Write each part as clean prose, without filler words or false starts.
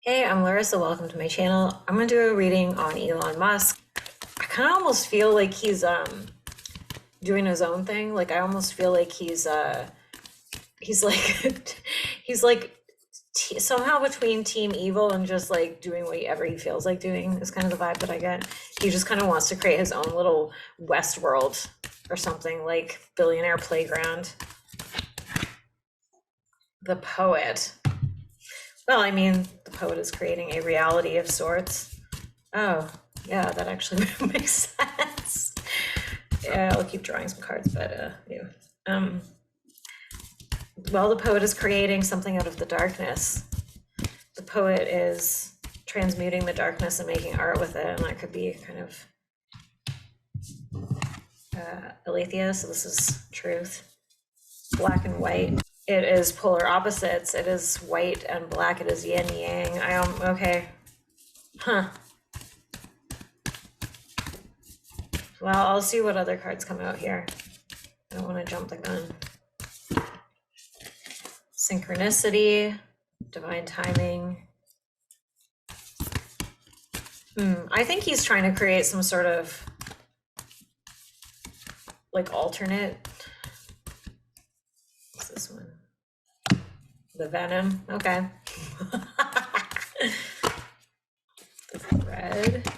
Hey, I'm Larissa. Welcome to my channel. I'm gonna do a reading on Elon Musk. I kind of almost feel like he's doing his own thing. Like I almost feel like he's like he's like somehow between Team Evil and just like doing whatever he feels like doing is kind of the vibe that I get. He just kind of wants to create his own little Westworld or something like Billionaire Playground. The poet. Well, I mean, the poet is creating a reality of sorts. Oh, yeah, that actually makes sense. Yeah, I'll keep drawing some cards, but yeah. Well, the poet is creating something out of the darkness. The poet is transmuting the darkness and making art with it, and that could be kind of Aletheia, so this is truth. Black and white. It is polar opposites. It is white and black. It is yin yang. Okay. Huh. Well, I'll see what other cards come out here. I don't want to jump the gun. Synchronicity, divine timing. I think he's trying to create some sort of like alternate. What's this one? The venom. Okay. The thread.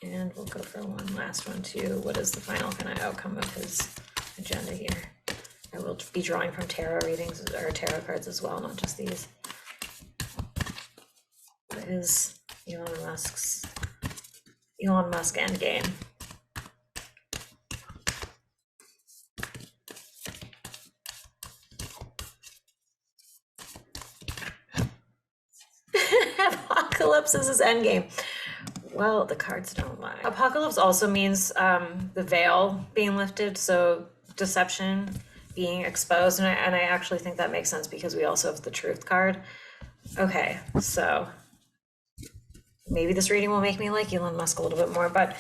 And we'll go for one last one too. What is the final kind of outcome of his agenda here? I will be drawing from tarot readings or tarot cards as well, not just these. What is Elon Musk endgame? Apocalypse is his endgame. Well, the cards don't lie. Apocalypse also means the veil being lifted, so deception being exposed, and I actually think that makes sense because we also have the truth card. Okay, so maybe this reading will make me like Elon Musk a little bit more, but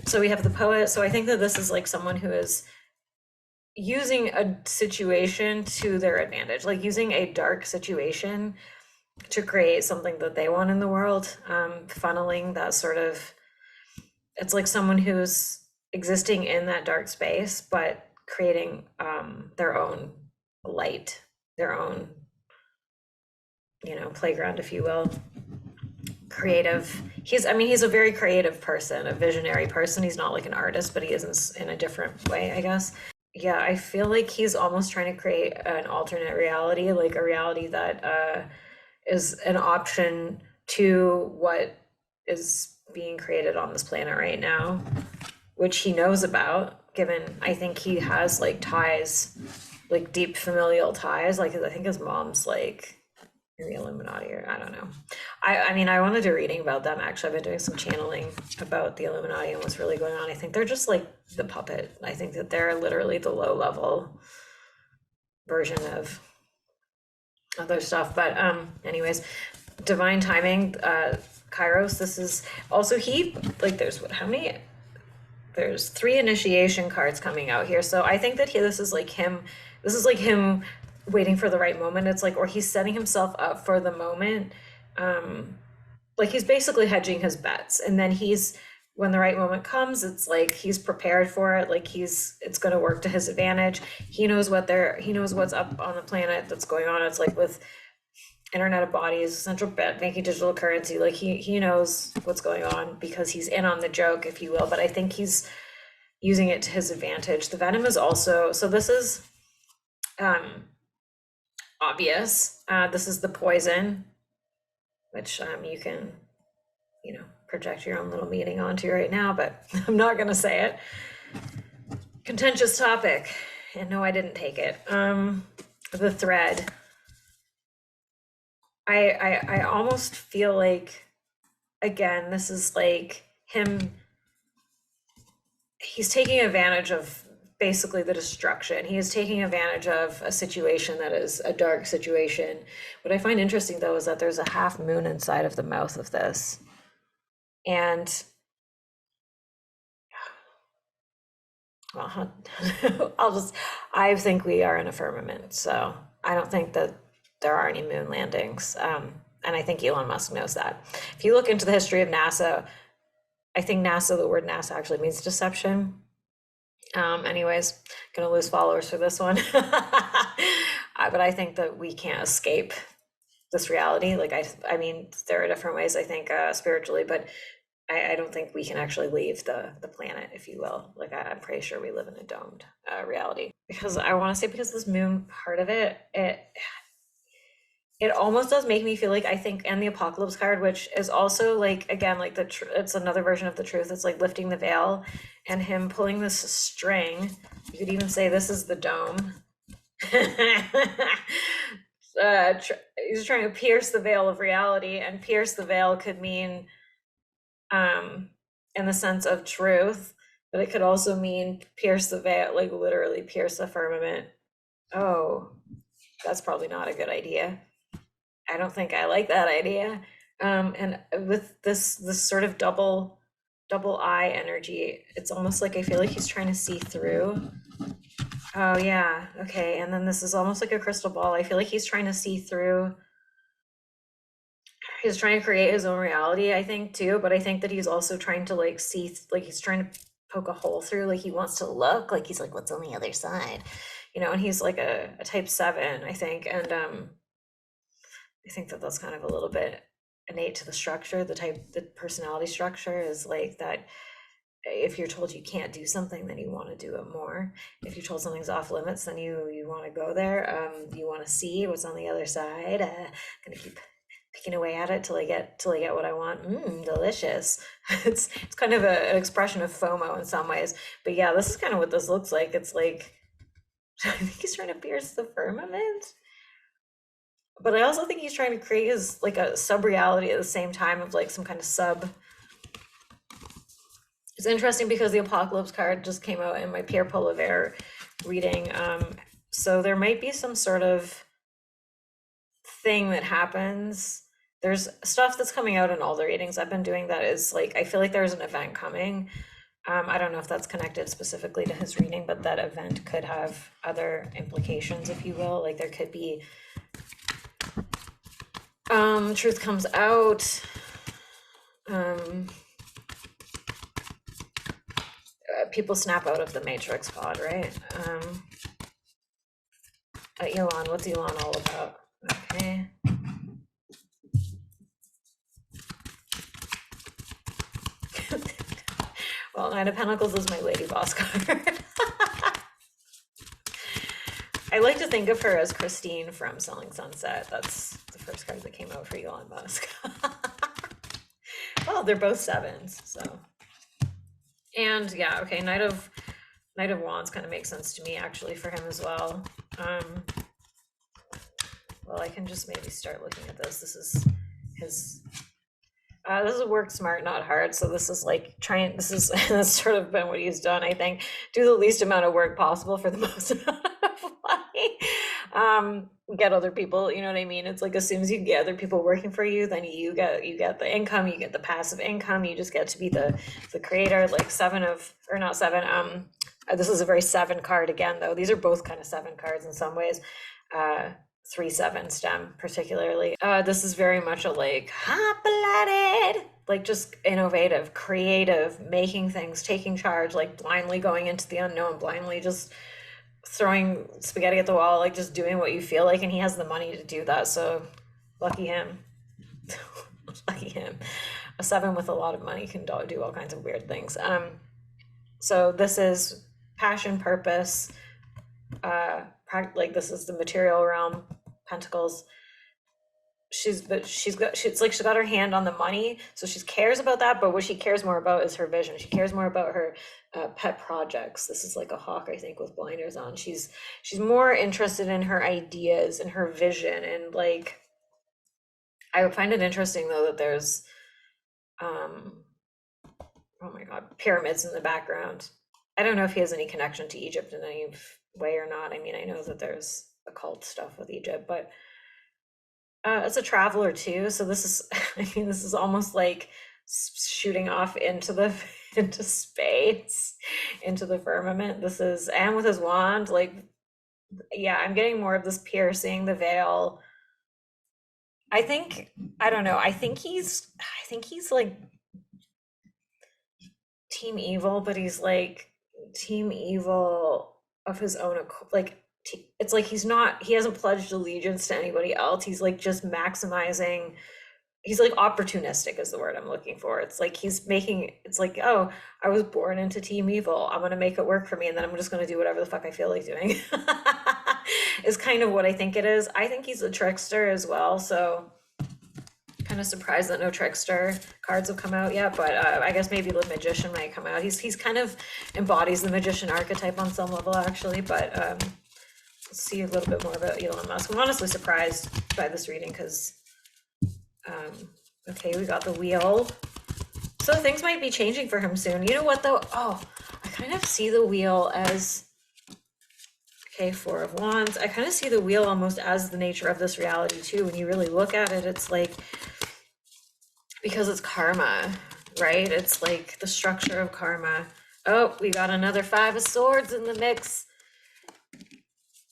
so we have the poet. So I think that this is like someone who is using a situation to their advantage, like using a dark situation to create something that they want in the world, funneling that sort of, it's like someone who's existing in that dark space, but creating their own light, their own, playground, if you will. Creative. He's a very creative person, a visionary person. He's not like an artist, but he is in a different way, I guess. Yeah, I feel like he's almost trying to create an alternate reality, like a reality that is an option to what is being created on this planet right now, which he knows about, given I think he has like ties, like deep familial ties. Like I think his mom's like in the Illuminati, or I don't know. I mean, I want to do a reading about them. Actually, I've been doing some channeling about the Illuminati and what's really going on. I think they're just like the puppet. I think that they're literally the low level version of other stuff. But anyways, divine timing, Kairos. This is also there's how many? There's 3 initiation cards coming out here. So I think that this is like him waiting for the right moment. It's like, or he's setting himself up for the moment. Like he's basically hedging his bets, and then when the right moment comes, it's like he's prepared for it. Like it's going to work to his advantage. He knows what's up on the planet that's going on. It's like with Internet of Bodies, central banking, digital currency. Like he knows what's going on because he's in on the joke, if you will. But I think he's using it to his advantage. The venom is also, so this is obvious. This is the poison, which you can, project your own little meaning onto right now, but I'm not going to say it. Contentious topic, and no, I didn't take it. The thread. I almost feel like, again, this is like him. He's taking advantage of basically the destruction. He is taking advantage of a situation that is a dark situation. What I find interesting, though, is that there's a half moon inside of the mouth of this. And well, I think we are in a firmament, so I don't think that there are any moon landings. And I think Elon Musk knows that. If you look into the history of NASA, I think NASA, the word NASA actually means deception. Anyways, gonna lose followers for this one. But I think that we can't escape this reality. Like I mean, there are different ways I think spiritually, but I don't think we can actually leave the planet, if you will. Like I'm pretty sure we live in a domed reality. Because I want to say, because this moon part of it almost does make me feel like, I think, and the apocalypse card, which is also like, again, like it's another version of the truth. It's like lifting the veil and him pulling this string. You could even say this is the dome. He's trying to pierce the veil of reality, and pierce the veil could mean in the sense of truth, but it could also mean pierce the veil, like literally pierce the firmament. Oh, that's probably not a good idea. I don't think I like that idea. And with this sort of double eye energy, it's almost like I feel like he's trying to see through. Oh yeah, okay. And then this is almost like a crystal ball. I feel like he's trying to see through. He's trying to create his own reality, I think, too. But I think that he's also trying to like see, like he's trying to poke a hole through. Like he wants to look, like he's like, what's on the other side, you know? And he's like a type 7, I think, and I think that that's kind of a little bit innate to the structure. The personality structure is like that. If you're told you can't do something, then you want to do it more. If you're told something's off limits, then you want to go there. You want to see what's on the other side. Gonna keep picking away at it till I get what I want. Delicious. It's kind of an expression of FOMO in some ways. But yeah, this is kind of what this looks like. It's like I think he's trying to pierce the firmament. But I also think he's trying to create his like a sub reality at the same time, of like some kind of sub. It's interesting because the apocalypse card just came out in my Pierre Polivier reading. So there might be some sort of thing that happens. There's stuff that's coming out in all the readings I've been doing that is like, I feel like there's an event coming. I don't know if that's connected specifically to his reading, but that event could have other implications, if you will. Like there could be truth comes out. People snap out of the Matrix pod, right? Elon, what's Elon all about? Okay. Well, Knight of Pentacles is my lady boss card. I like to think of her as Christine from Selling Sunset. That's the first card that came out for Elon Musk. Well, they're both 7s, so. And yeah, okay, Knight of Wands kind of makes sense to me actually for him as well. Well, I can just maybe start looking at this. This is his. This is work smart, not hard. So this is like that's sort of been what he's done, I think. Do the least amount of work possible for the most amount of money. Get other people, you know what I mean? It's like as soon as you get other people working for you, then you get the income, you get the passive income, you just get to be the creator. Like this is a very 7 card again, though. These are both kind of 7 cards in some ways. 3-7 stem particularly. This is very much a like hot-blooded, like just innovative, creative, making things, taking charge, like blindly going into the unknown, blindly just throwing spaghetti at the wall, like just doing what you feel like, and he has the money to do that, so lucky him. Lucky him. A 7 with a lot of money can do all kinds of weird things. So this is passion, purpose, like this is the material realm, Pentacles. She's got her hand on the money, so she cares about that, but what she cares more about is her vision. She cares more about her pet projects. This is like a hawk, I think, with blinders on. She's more interested in her ideas and her vision, and like I would find it interesting though that there's oh my god, pyramids in the background. I don't know if he has any connection to Egypt in any way or not. I mean, I know that there's occult stuff with Egypt, but it's a traveler too. So this is, I mean, this is almost like shooting off into space, into the firmament. This is, and with his wand, like, yeah, I'm getting more of this piercing the veil, I think, I don't know. I think he's like team evil, but he's like team evil of his own like it's like he hasn't pledged allegiance to anybody else. He's like just maximizing. He's like opportunistic is the word I'm looking for. It's like he's making it's like, oh, I was born into team evil. I'm gonna make it work for me, and then I'm just gonna do whatever the fuck I feel like doing. Is kind of what I think it is. I think he's a trickster as well, so kind of surprised that no trickster cards have come out yet, but I guess maybe the magician might come out. He's kind of embodies the magician archetype on some level, actually, but let's see a little bit more about Elon Musk. I'm honestly surprised by this reading because, okay, we got the wheel. So things might be changing for him soon. You know what, though? Oh, I kind of see the wheel as, okay, Four of Wands. I kind of see the wheel almost as the nature of this reality, too. When you really look at it, it's like, because it's karma, right? It's like the structure of karma. Oh, we got another Five of Swords in the mix.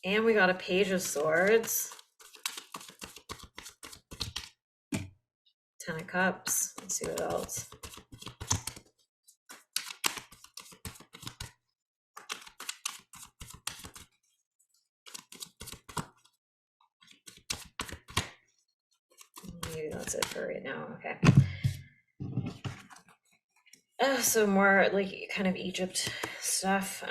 And we got a Page of Swords. Ten of Cups. Let's see what else. Maybe that's it for right now. Okay. So more like kind of Egypt stuff.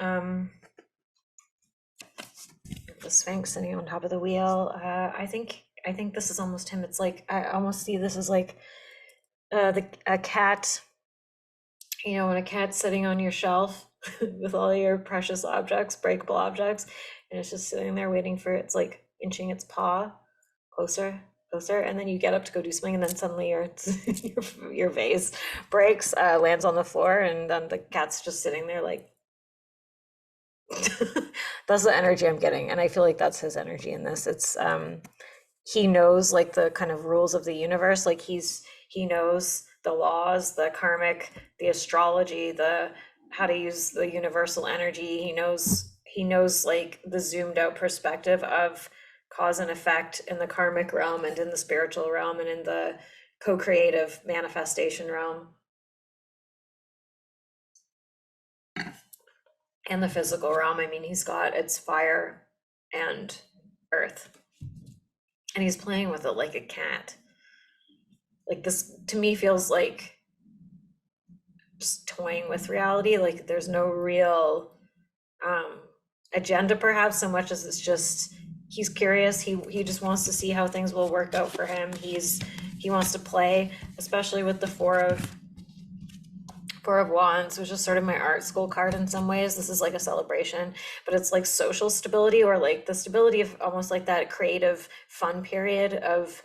The Sphinx sitting on top of the wheel. I think this is almost him. It's like I almost see this as like a cat. You know, when a cat's sitting on your shelf with all your precious objects, breakable objects, and it's just sitting there waiting for it's like inching its paw closer, closer, and then you get up to go do something, and then suddenly your vase breaks, lands on the floor, and then the cat's just sitting there like. That's the energy I'm getting, and I feel like that's his energy in this. It's he knows like the kind of rules of the universe, like he knows the laws, the karmic, the astrology, the how to use the universal energy. He knows like the zoomed out perspective of cause and effect in the karmic realm and in the spiritual realm and in the co-creative manifestation realm and the physical realm. I mean, he's got it's fire and earth, and he's playing with it like a cat. Like this to me feels like just toying with reality. Like there's no real um agenda perhaps so much as it's just he's curious. He just wants to see how things will work out for him. He wants to play, especially with the Four of Wands, which is sort of my art school card in some ways. This is like a celebration, but it's like social stability, or like the stability of almost like that creative fun period of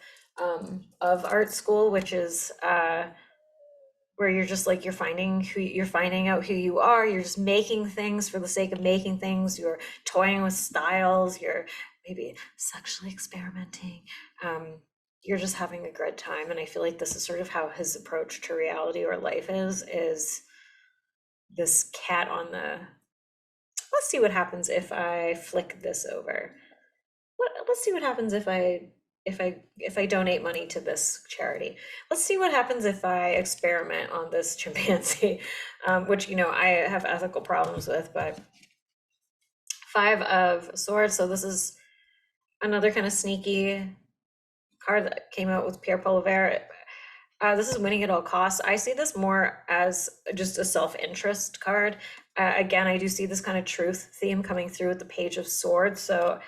art school, which is where you're just like you're finding out who you are. You're just making things for the sake of making things. You're toying with styles. You're maybe sexually experimenting. You're just having a good time, and I feel like this is sort of how his approach to reality or life is this cat on the. Let's see what happens if I flick this over. Let's see what happens if I donate money to this charity. Let's see what happens if I experiment on this chimpanzee, which I have ethical problems with. But Five of Swords, so this is another kind of sneaky card that came out with Pierre Poliver. This is winning at all costs. I see this more as just a self-interest card. Again, I do see this kind of truth theme coming through with the Page of Swords. So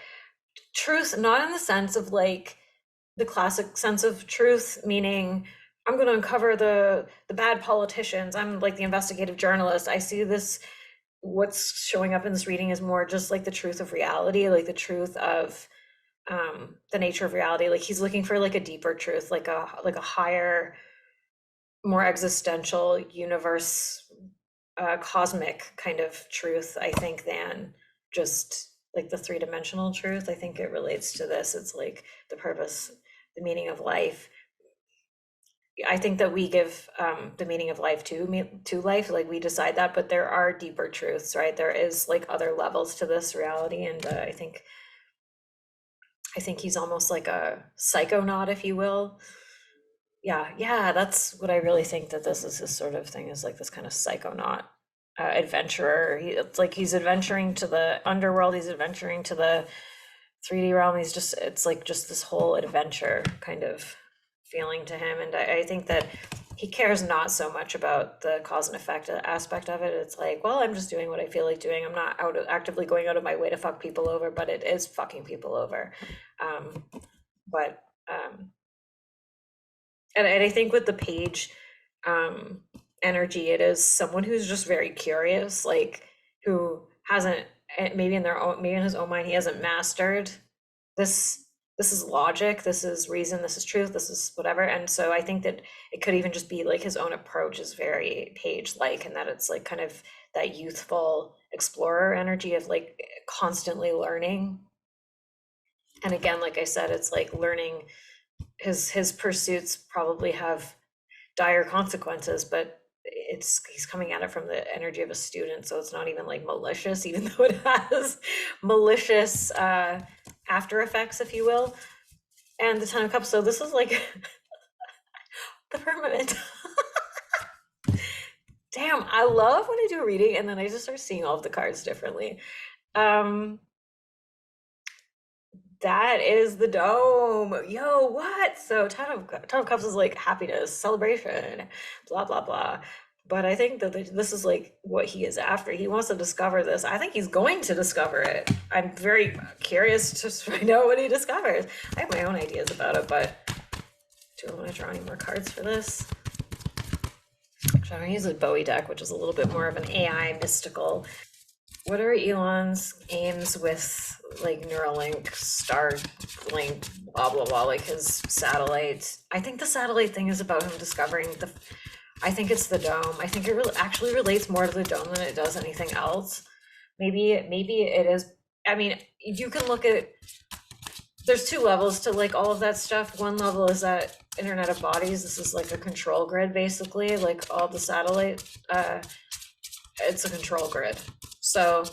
truth, not in the sense of like the classic sense of truth, meaning I'm going to uncover the bad politicians. I'm like the investigative journalist. I see this, what's showing up in this reading is more just like the truth of reality, like the truth of the nature of reality. Like he's looking for like a deeper truth, like a higher, more existential universe, cosmic kind of truth, I think, than just like the three-dimensional truth. I think it relates to this. It's like the purpose, the meaning of life. I think that we give the meaning of life to life, like we decide that, but there are deeper truths, right? There is like other levels to this reality, and I think I think he's almost like a psychonaut, if you will. Yeah, that's what I really think that this is, his sort of thing, is like this kind of psychonaut adventurer. It's like he's adventuring to the underworld, he's adventuring to the 3D realm. He's just, it's like just this whole adventure kind of feeling to him. And I think that he cares not so much about the cause and effect aspect of it. It's like, well, I'm just doing what I feel like doing. I'm not actively going out of my way to fuck people over, but it is fucking people over. Um, but and I think with the page energy, it is someone who's just very curious, like who hasn't, maybe in their own, maybe in his own mind, he hasn't mastered this. This is logic, this is reason, this is truth, this is whatever. And so I think that it could even just be like his own approach is very page like, and that it's like kind of that youthful explorer energy of like constantly learning. And again, like I said, it's like learning, his pursuits probably have dire consequences, but he's coming at it from the energy of a student, so it's not even like malicious, even though it has malicious after effects, if you will. And the Ten of Cups, so this is like the firmament. Damn, I love when I do a reading and then I just start seeing all of the cards differently. That is the dome. Yo, what? So Ten of Cups is like happiness, celebration, blah, blah, blah. But I think that this is like what he is after. He wants to discover this. I think he's going to discover it. I'm very curious to find out what he discovers. I have my own ideas about it, but do I want to draw any more cards for this? Actually, I'm going to use a Bowie deck, which is a little bit more of an AI mystical. What are Elon's aims with like Neuralink, Starlink, blah blah blah, like his satellite? I think the satellite thing is about him discovering the. I think it's the dome. I think it actually relates more to the dome than it does anything else. Maybe it is. I mean, you can look at. There's two levels to like all of that stuff. One level is that Internet of Bodies. This is like a control grid, basically, like all the satellite. It's a control grid. So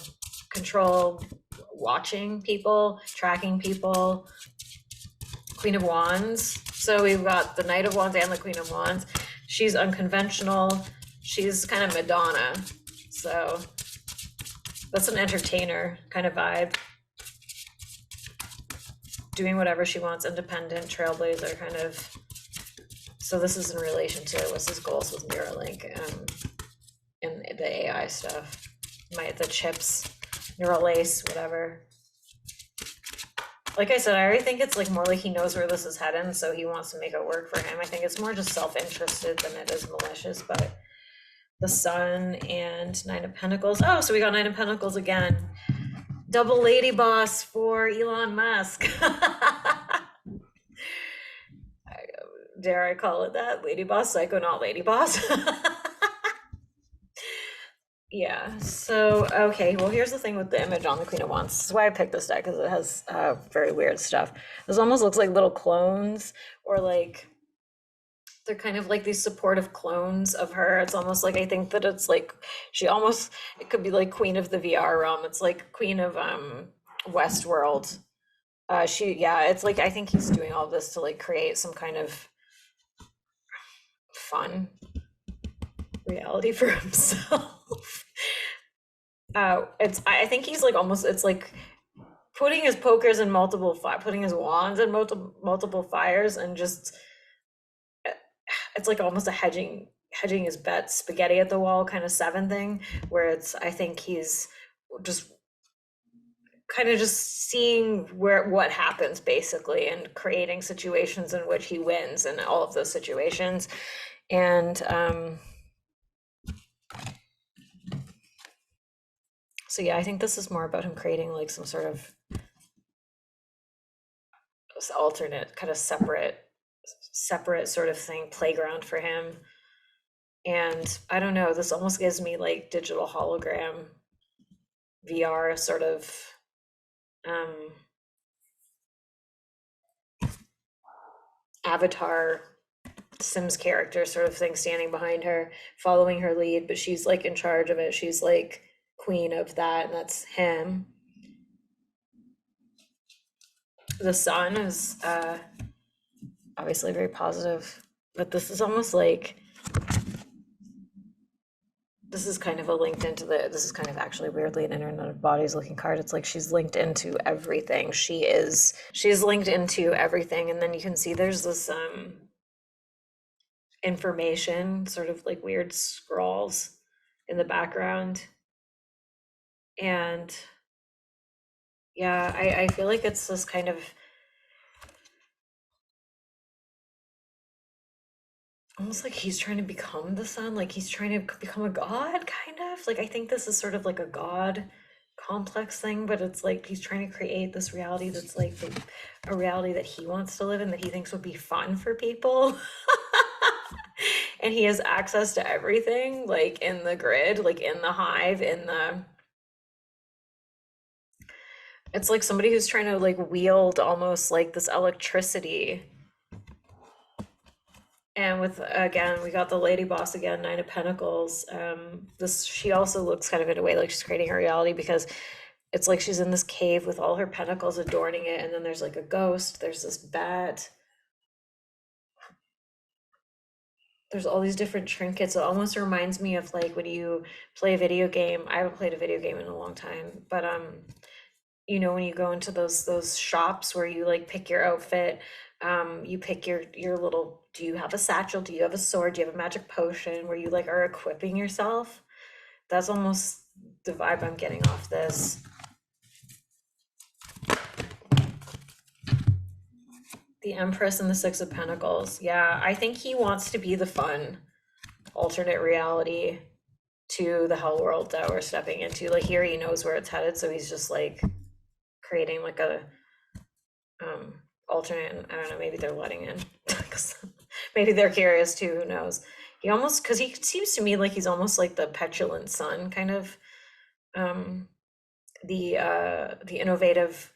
control, watching people, tracking people. Queen of Wands. So we've got the Knight of Wands and the Queen of Wands. She's unconventional. She's kind of Madonna. So that's an entertainer kind of vibe. Doing whatever she wants, independent, trailblazer kind of. So this is in relation to what's his goals with Neuralink and the AI stuff. The chips, neural lace, whatever. Like I said, I already think it's like more like he knows where this is heading, so he wants to make it work for him. I think it's more just self-interested than it is malicious. But the Sun and Nine of Pentacles. Oh, so we got Nine of Pentacles again. Double lady boss for Elon Musk. Dare I call it that? Lady boss, Psychonaut lady boss. Yeah, so, okay, well, here's the thing with the image on the Queen of Wands. This is why I picked this deck, because it has very weird stuff. This almost looks like little clones, or like, they're kind of like these supportive clones of her. It's almost like, I think that it's like, it could be like Queen of the VR realm. It's like Queen of Westworld. It's like, I think he's doing all this to like create some kind of fun reality for himself. I think he's like almost, it's like putting his pokers in putting his wands in multiple fires, and just, it's like almost a hedging his bets, spaghetti at the wall kind of Seven thing, where I think he's just kind of just seeing what happens basically, and creating situations in which he wins in all of those situations. And so yeah, I think this is more about him creating like some sort of alternate, kind of separate sort of thing, playground for him. And I don't know, this almost gives me like digital hologram VR sort of avatar Sims character sort of thing, standing behind her, following her lead, but she's like in charge of it. She's like queen of that, and that's him. The sun is obviously very positive, but this is almost like, this is kind of a linked into this is kind of actually weirdly an Internet of Bodies looking card. It's like she's linked into everything. She's linked into everything. And then you can see there's this information, sort of like weird scrawls in the background. And yeah, I feel like it's this kind of almost like he's trying to become the sun, like he's trying to become a god, kind of. Like I think this is sort of like a god complex thing, but it's like he's trying to create this reality that's like a reality that he wants to live in, that he thinks would be fun for people. And he has access to everything, like in the grid, like in the hive, in the, it's like somebody who's trying to like wield almost like this electricity. And with, again, we got the lady boss again, Nine of Pentacles. This, she also looks kind of in a way like she's creating her reality, because it's like she's in this cave with all her pentacles adorning it, and then there's like a ghost, there's this bat, there's all these different trinkets. It almost reminds me of like when you play a video game. I haven't played a video game in a long time, but you know, when you go into those shops where you like pick your outfit, you pick your little, do you have a satchel, do you have a sword, do you have a magic potion, where you like are equipping yourself. That's almost the vibe I'm getting off this. The Empress and the Six of Pentacles. Yeah, I think he wants to be the fun alternate reality to the hell world that we're stepping into. Like here he knows where it's headed, so he's just like creating like a alternate, and I don't know, maybe they're letting in. Maybe they're curious too, who knows. He almost, because he seems to me like he's almost like the petulant son, kind of the innovative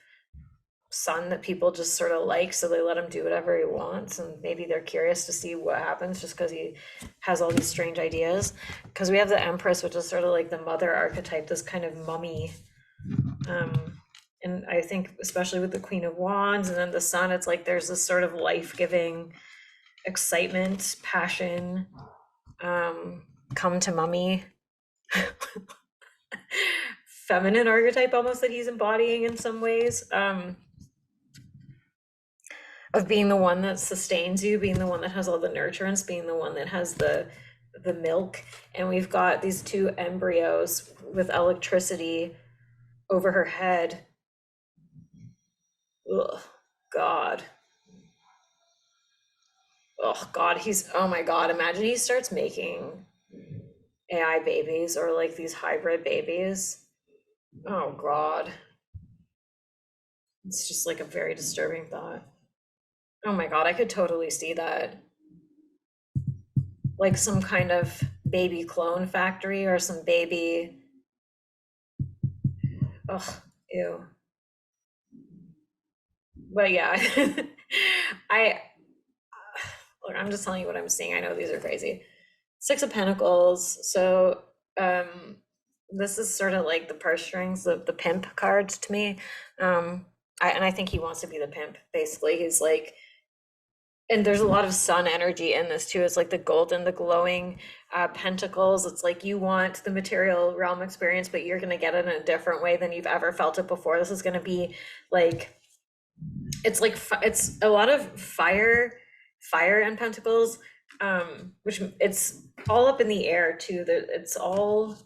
son that people just sort of like, so they let him do whatever he wants, and maybe they're curious to see what happens just because he has all these strange ideas. Because we have the Empress, which is sort of like the mother archetype, this kind of mummy, and I think especially with the Queen of Wands and then the Sun, it's like there's this sort of life-giving excitement, passion, come to mummy, feminine archetype almost that he's embodying in some ways, of being the one that sustains you, being the one that has all the nurturance, being the one that has the milk. And we've got these two embryos with electricity over her head. Ugh, God. Oh God, oh my God, imagine he starts making AI babies or like these hybrid babies. Oh God. It's just like a very disturbing thought. Oh my God, I could totally see that. Like some kind of baby clone factory or some baby. Oh, ew. But yeah, look, I'm just telling you what I'm seeing. I know these are crazy. Six of Pentacles. So this is sort of like the purse strings, the pimp cards to me. And I think he wants to be the pimp, basically. He's like, and there's a lot of sun energy in this too. It's like the golden, the glowing pentacles. It's like you want the material realm experience, but you're going to get it in a different way than you've ever felt it before. This is going to be like, it's like, it's a lot of fire and pentacles, which it's all up in the air too. It's all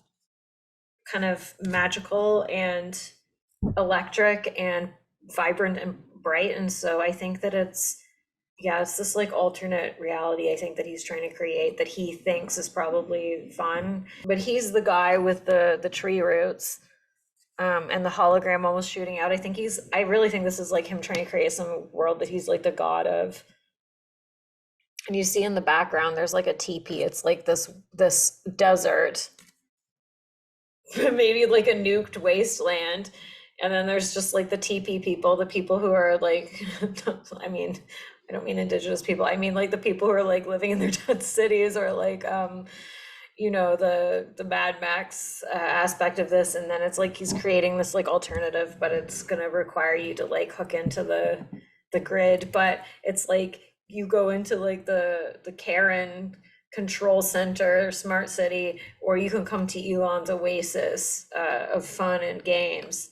kind of magical and electric and vibrant and bright. And so I think that it's this like alternate reality I think that he's trying to create that he thinks is probably fun. But he's the guy with the tree roots and the hologram almost shooting out. I really think this is like him trying to create some world that he's like the god of. And you see in the background there's like a teepee. It's like this desert, maybe like a nuked wasteland. And then there's just like the teepee people, the people who are like, I mean, I don't mean indigenous people. I mean like the people who are like living in their tent cities or like, you know, the Mad Max aspect of this, and then it's like he's creating this like alternative, but it's gonna require you to like hook into the grid. But it's like you go into like the Karen control center, smart city, or you can come to Elon's oasis of fun and games.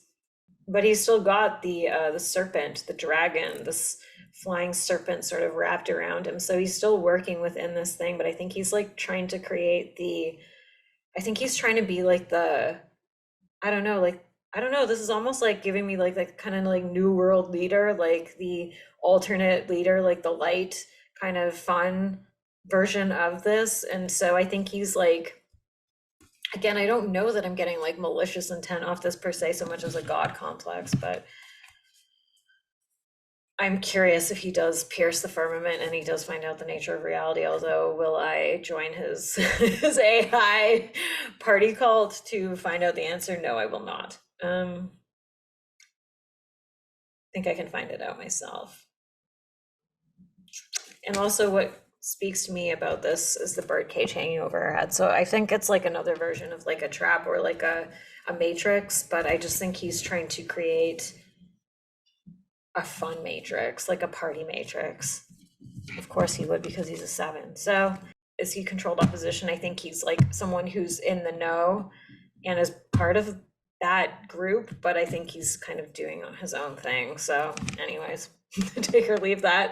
But he's still got the serpent, the dragon, this flying serpent sort of wrapped around him. So he's still working within this thing, but I think he's like trying to create the, I think he's trying to be like the, I don't know, like, I don't know, this is almost like giving me like that kind of like new world leader, like the alternate leader, like the light kind of fun version of this. And so I think he's like, again, I don't know that I'm getting like malicious intent off this per se so much as a god complex, but I'm curious if he does pierce the firmament and he does find out the nature of reality. Although, will I join his his AI party cult to find out the answer? No, I will not. I think I can find it out myself. And also, what speaks to me about this is the birdcage hanging over her head. So I think it's like another version of like a trap or like a matrix, but I just think he's trying to create a fun matrix, like a party matrix. Of course he would, because he's a 7. So is he controlled opposition? I think he's like someone who's in the know and is part of that group, but I think he's kind of doing his own thing. So anyways, take or leave that.